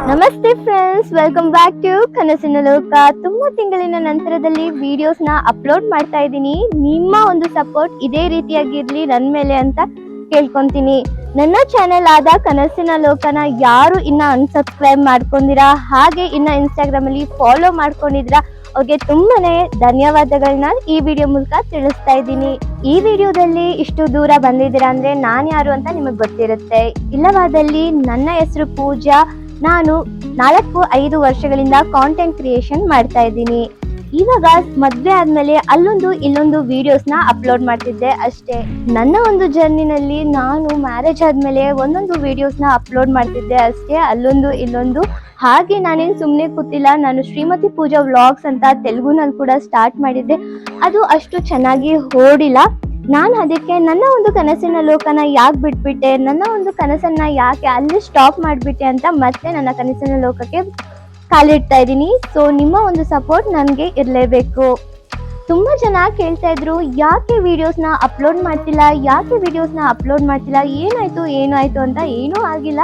ನಮಸ್ತೆ friends, welcome back to ಕನಸಿನ ಲೋಕ. ತುಂಬಾ ತಿಂಗಳಿನ ನಂತರದಲ್ಲಿ ವಿಡಿಯೋಸ್ ನ ಅಪ್ಲೋಡ್ ಮಾಡ್ತಾ ಇದ್ದೀನಿ. ನಿಮ್ಮ ಒಂದು ಸಪೋರ್ಟ್ ಇದೇ ರೀತಿಯಾಗಿರ್ಲಿ ನನ್ನ ಮೇಲೆ ಅಂತ ಕೇಳ್ಕೊಂತೀನಿ. ನನ್ನ ಚಾನೆಲ್ ಆದ ಕನಸಿನ ಲೋಕನ ಯಾರು ಇನ್ನ ಅನ್ಸಬ್ಸ್ಕ್ರೈಬ್ ಮಾಡ್ಕೊಂಡಿರಾ, ಹಾಗೆ ಇನ್ನ ಇನ್ಸ್ಟಾಗ್ರಾಮ್ ಅಲ್ಲಿ ಫಾಲೋ ಮಾಡ್ಕೊಂಡಿದ್ರಾ, ಅವ್ರಿಗೆ ತುಂಬಾನೇ ಧನ್ಯವಾದಗಳನ್ನ ಈ ವಿಡಿಯೋ ಮೂಲಕ ತಿಳಿಸ್ತಾ ಇದ್ದೀನಿ. ಈ ವಿಡಿಯೋದಲ್ಲಿ ಇಷ್ಟು ದೂರ ಬಂದಿದ್ದೀರಾ ಅಂದ್ರೆ ನಾನ್ ಯಾರು ಅಂತ ನಿಮಗ್ ಗೊತ್ತಿರುತ್ತೆ. ಇಲ್ಲವಾದಲ್ಲಿ ನನ್ನ ಹೆಸರು ಪೂಜಾ. ನಾನು 4-5 ವರ್ಷಗಳಿಂದ ಕಾಂಟೆಂಟ್ ಕ್ರಿಯೇಷನ್ ಮಾಡ್ತಾ ಇದ್ದೀನಿ. ಇವಾಗ ಮದ್ವೆ ಆದ್ಮೇಲೆ ಅಲ್ಲೊಂದು ಇಲ್ಲೊಂದು ವಿಡಿಯೋಸ್ ನ ಅಪ್ಲೋಡ್ ಮಾಡ್ತಿದ್ದೆ ಅಷ್ಟೇ. ನನ್ನ ಒಂದು ಜರ್ನಿನಲ್ಲಿ ನಾನು ಮ್ಯಾರೇಜ್ ಆದ್ಮೇಲೆ ಒಂದೊಂದು ವಿಡಿಯೋಸ್ ನ ಅಪ್ಲೋಡ್ ಮಾಡ್ತಿದ್ದೆ ಅಷ್ಟೇ, ಅಲ್ಲೊಂದು ಇಲ್ಲೊಂದು. ಹಾಗೆ ನಾನೇನ್ ಸುಮ್ನೆ ಕೂತಿಲ್ಲ. ನಾನು ಶ್ರೀಮತಿ ಪೂಜಾ ವ್ಲಾಗ್ಸ್ ಅಂತ ತೆಲುಗುನಲ್ಲಿ ಕೂಡ ಸ್ಟಾರ್ಟ್ ಮಾಡಿದ್ದೆ. ಅದು ಅಷ್ಟು ಚೆನ್ನಾಗಿ ಓಡಿಲ್ಲ. ನಾನು ಅದಕ್ಕೆ ನನ್ನ ಒಂದು ಕನಸಿನ ಲೋಕನ ಯಾಕೆ ಬಿಟ್ಬಿಟ್ಟೆ, ನನ್ನ ಒಂದು ಕನಸನ್ನ ಯಾಕೆ ಅಲ್ಲಿ ಸ್ಟಾಪ್ ಮಾಡಿಬಿಟ್ಟೆ ಅಂತ ಮತ್ತೆ ನನ್ನ ಕನಸಿನ ಲೋಕಕ್ಕೆ ಕಾಲಿಡ್ತಾ ಇದ್ದೀನಿ. ಸೊ ನಿಮ್ಮ ಒಂದು ಸಪೋರ್ಟ್ ನನಗೆ ಇರಲೇಬೇಕು. ತುಂಬಾ ಜನ ಕೇಳ್ತಾ ಇದ್ರು, ಯಾಕೆ ವಿಡಿಯೋಸ್ನ ಅಪ್ಲೋಡ್ ಮಾಡ್ತಿಲ್ಲ, ಏನಾಯ್ತು ಅಂತ. ಏನೂ ಆಗಿಲ್ಲ.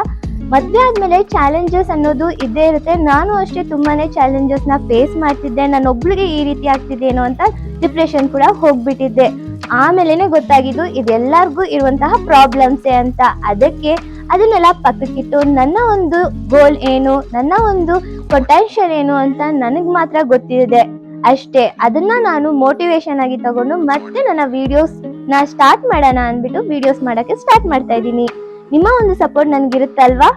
ಮದುವೆ ಆದ್ಮೇಲೆ ಚಾಲೆಂಜಸ್ ಅನ್ನೋದು ಇದ್ದೇ ಇರುತ್ತೆ. ನಾನು ಅಷ್ಟೇ ತುಂಬಾನೇ ಚಾಲೆಂಜಸ್ನ ಫೇಸ್ ಮಾಡ್ತಿದ್ದೆ. ನಾನೊಬ್ಳಿಗೆ ಈ ರೀತಿ ಆಗ್ತಿದ್ದೇನೋ ಅಂತ ಡಿಪ್ರೆಷನ್ ಕೂಡ ಹೋಗ್ಬಿಟ್ಟಿದ್ದೆ. ಆಮೇಲೆನೆ ಗೊತ್ತಾಗಿದ್ದು ಇದೆಲ್ಲರಿಗೂ ಇರುವಂತಹ ಪ್ರಾಬ್ಲಮ್ಸೇ ಅಂತ. ಅದಕ್ಕೆ ಅದನ್ನೆಲ್ಲ ಪಕ್ಕಕ್ಕಿಟ್ಟು ನನ್ನ ಒಂದು ಗೋಲ್ ಏನು, ನನ್ನ ಒಂದು ಪೊಟೆನ್ಷಿಯಲ್ ಏನು ಅಂತ ನನಗೆ ಮಾತ್ರ ಗೊತ್ತಿದೆ ಅಷ್ಟೇ. ಅದನ್ನ ನಾನು ಮೋಟಿವೇಶನ್ ಆಗಿ ತಗೊಂಡು ಮತ್ತೆ ನನ್ನ ವಿಡಿಯೋಸ್ ನ ಸ್ಟಾರ್ಟ್ ಮಾಡೋಣ ಅಂದ್ಬಿಟ್ಟು ವಿಡಿಯೋಸ್ ಮಾಡಕ್ಕೆ ಸ್ಟಾರ್ಟ್ ಮಾಡ್ತಾ ಇದ್ದೀನಿ. ನಿಮ್ಮ ಒಂದು ಸಪೋರ್ಟ್ ನನಗಿರುತ್ತಲ್ವಾ?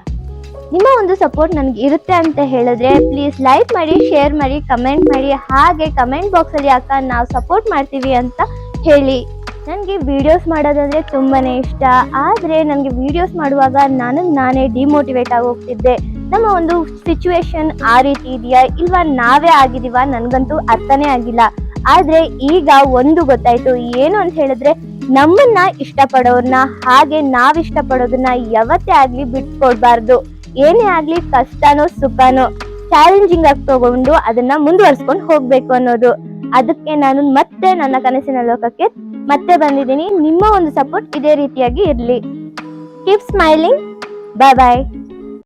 ನಿಮ್ಮ ಒಂದು ಸಪೋರ್ಟ್ ನನಗೆ ಇರುತ್ತೆ ಅಂತ ಹೇಳಿದ್ರೆ ಪ್ಲೀಸ್ ಲೈಕ್ ಮಾಡಿ, ಶೇರ್ ಮಾಡಿ, ಕಮೆಂಟ್ ಮಾಡಿ. ಹಾಗೆ ಕಮೆಂಟ್ ಬಾಕ್ಸ್ ಅಲ್ಲಿ ಅಕ್ಕ ನಾವು ಸಪೋರ್ಟ್ ಮಾಡ್ತೀವಿ ಅಂತ ಹೇಳಿ. ನನಗೆ ವಿಡಿಯೋಸ್ ಮಾಡೋದಂದ್ರೆ ತುಂಬಾನೇ ಇಷ್ಟ. ಆದರೆ ನನಗೆ ವಿಡಿಯೋಸ್ ಮಾಡುವಾಗ ನಾನೇ ಡಿಮೋಟಿವೇಟ್ ಆಗಿ ಹೋಗ್ತಿದ್ದೆ. ನಮ್ಮ ಒಂದು ಸಿಚುವೇಶನ್ ಆ ರೀತಿ ಇದೆಯಾ ಇಲ್ವಾ, ನಾವೇ ಆಗಿದೀವಾ, ನನಗಂತೂ ಅರ್ಥನೇ ಆಗಿಲ್ಲ. ಆದರೆ ಈಗ ಒಂದು ಗೊತ್ತಾಯ್ತು, ಏನು ಅಂತ ಹೇಳಿದ್ರೆ ನಮ್ಮನ್ನ ಇಷ್ಟಪಡೋರ್ನ ಹಾಗೆ ನಾವ್ ಇಷ್ಟಪಡೋದನ್ನ ಯಾವತ್ತೇ ಆಗ್ಲಿ ಬಿಟ್ಕೊಡ್ಬಾರ್ದು. ಏನೇ ಆಗ್ಲಿ ಕಷ್ಟನೋ ಸುಖನೋ ಚಾಲೆಂಜಿಂಗ್ ಆಗಿ ತಗೊಂಡು ಅದನ್ನ ಮುಂದುವರ್ಸ್ಕೊಂಡು ಹೋಗ್ಬೇಕು ಅನ್ನೋದು. ಅದಕ್ಕೆ ನಾನು ಮತ್ತೆ ನನ್ನ ಕನಸಿನ ಲೋಕಕ್ಕೆ ಮತ್ತೆ ಬಂದಿದ್ದೀನಿ. ನಿಮ್ಮ ಒಂದು ಸಪೋರ್ಟ್ ಇದೇ ರೀತಿಯಾಗಿ ಇರ್ಲಿ. Keep smiling. ಬಾಯ್ ಬಾಯ್.